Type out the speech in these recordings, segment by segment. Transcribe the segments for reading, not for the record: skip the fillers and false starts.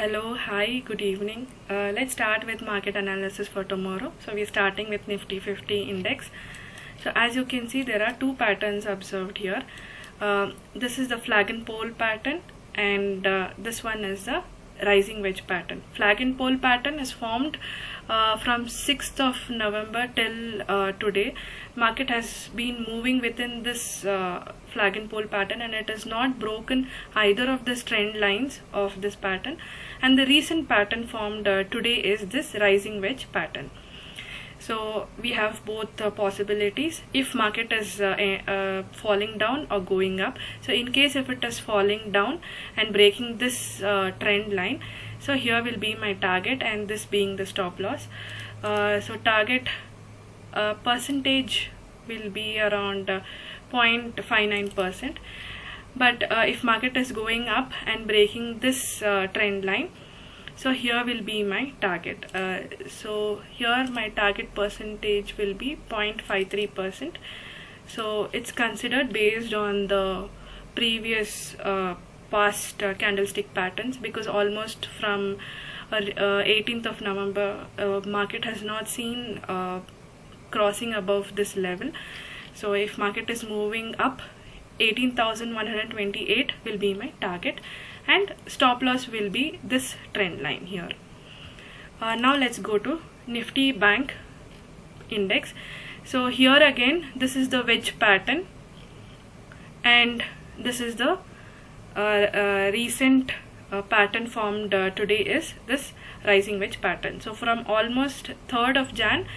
Hello, hi, good evening. Let's start with market analysis for tomorrow. So we're starting with Nifty 50 index. So as you can see, there are two patterns observed here. This is the flag and pole pattern, and this one is the rising wedge pattern. Flag and pole pattern is formed from 6th of November till today. Market has been moving within this flag and pole pattern, and it has not broken either of the trend lines of this pattern. And the recent pattern formed today is this rising wedge pattern. So we have both possibilities if market is falling down or going up. So in case if it is falling down and breaking this trend line, so here will be my target and this being the stop loss. So target percentage will be around 0.59%. But if market is going up and breaking this trend line, so here will be my target. So here my target percentage will be 0.53%. So it's considered based on the previous past candlestick patterns, because almost from 18th of November market has not seen crossing above this level. So if market is moving up, 18,128 will be my target, and stop loss will be this trend line here. Now let's go to Nifty Bank index. So here again, this is the wedge pattern, and this is the recent pattern formed today is this rising wedge pattern. So from almost 3rd of Jan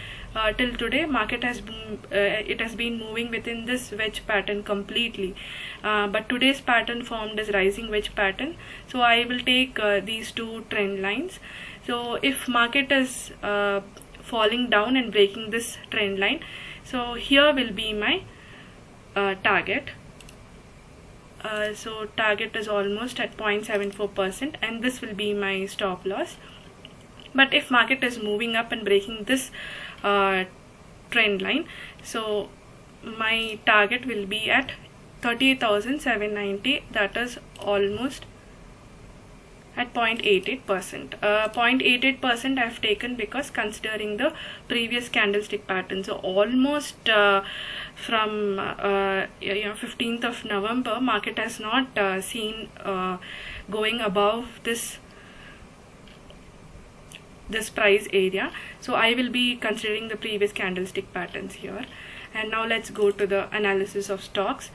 till today, market has been moving within this wedge pattern completely, but today's pattern formed as rising wedge pattern. So I will take these two trend lines. So if market is falling down and breaking this trend line, so here will be my target. So target is almost at 0.74%, and this will be my stop loss. But if market is moving up and breaking this trend line, so my target will be at 38,790, that is almost at 0.88%. 0.88% I have taken because considering the previous candlestick pattern. So almost from 15th of November, market has not seen going above this price area. So I will be considering the previous candlestick patterns here. And now let's go to the analysis of stocks.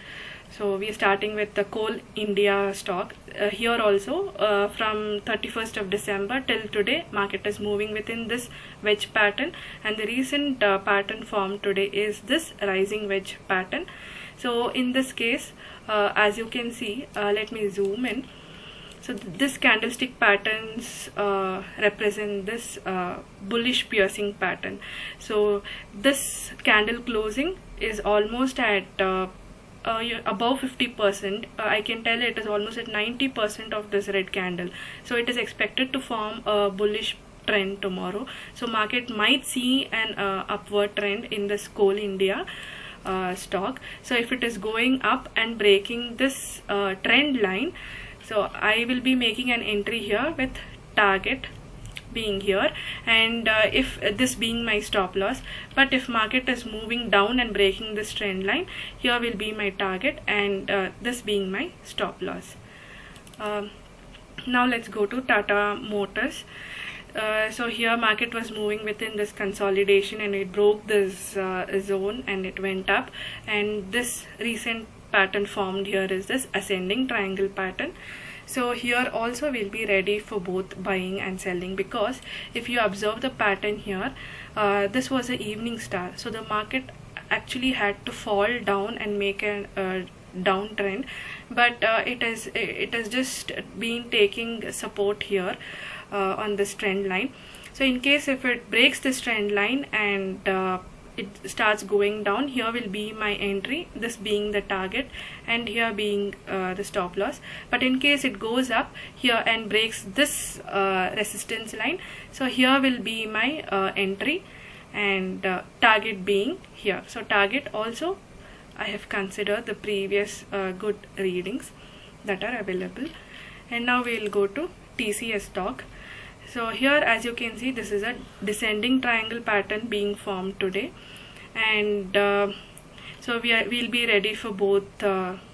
So we are starting with the Coal India stock. Here also from 31st of December till today, market is moving within this wedge pattern, and the recent pattern formed today is this rising wedge pattern. So in this case, as you can see, let me zoom in. So this candlestick patterns represent this bullish piercing pattern. So this candle closing is almost at above 50%. I can tell it is almost at 90% of this red candle. So it is expected to form a bullish trend tomorrow. So market might see an upward trend in this Coal India stock. So if it is going up and breaking this trend line, so I will be making an entry here with target being here, and if this being my stop loss. But if market is moving down and breaking this trend line, here will be my target, and this being my stop loss. Now let's go to Tata Motors. So here market was moving within this consolidation, and it broke this zone and it went up, and this recent pattern formed here is this ascending triangle pattern. So here also we'll be ready for both buying and selling, because if you observe the pattern here, this was an evening star. So the market actually had to fall down and make a downtrend, but it has just been taking support here on this trend line. So in case if it breaks this trend line and it starts going down, here will be my entry, this being the target, and here being the stop loss. But in case it goes up here and breaks this resistance line, so here will be my entry, and target being here. So target also I have considered the previous good readings that are available. And now we will go to TCS stock. So here, as you can see, this is a descending triangle pattern being formed today, and so we'll be ready for both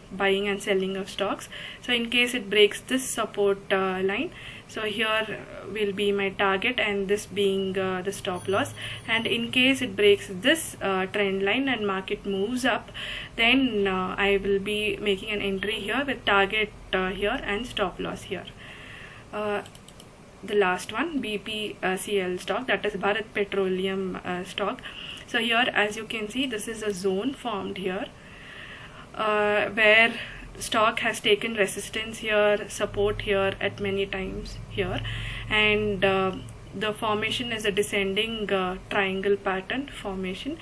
buying and selling of stocks. So in case it breaks this support line, so here will be my target and this being the stop loss, and in case it breaks this trend line and market moves up, then I will be making an entry here with target here and stop loss here. The last one, BPCL stock, that is Bharat Petroleum stock. So here, as you can see, this is a zone formed here where stock has taken resistance here, support here at many times here, and the formation is a descending triangle pattern formation,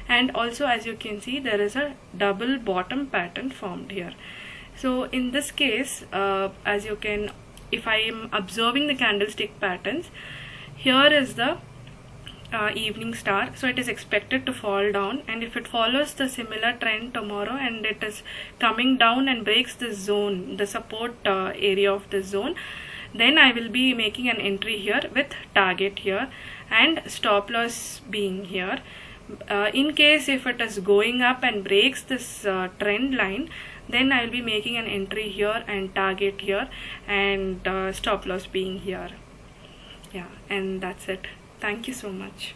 and also as you can see there is a double bottom pattern formed here. So in this case, as you can, if I am observing the candlestick patterns, here is the evening star, so it is expected to fall down, and if it follows the similar trend tomorrow and it is coming down and breaks this zone, the support area of the zone, then I will be making an entry here with target here and stop loss being here. In case if it is going up and breaks this trend line, then I will be making an entry here and target here and stop loss being here. Yeah, and that's it. Thank you so much.